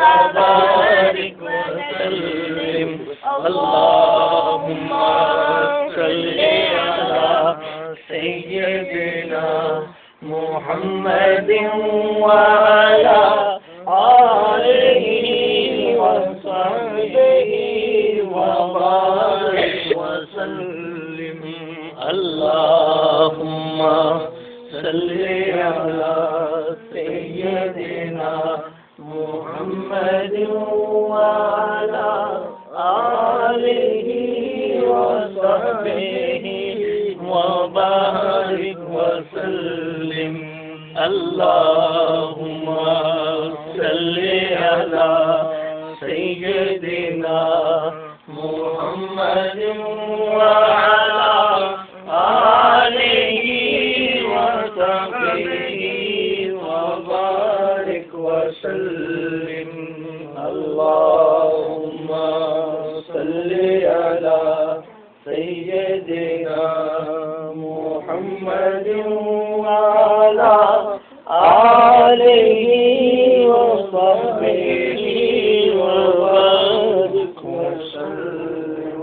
وبارك وسلم اللهم صل على سيدنا محمد وعلى آله وصحبه وبارك وسلم اللهم صل على سيدنا محمد وعلى آله وصحبه وبارك وسلم اللهم صل على سيدنا محمد وعلى آله وصحبه وبارك وسلم اللهم صل على سيدنا محمد وعلى آله وصحبه وبارك وسلم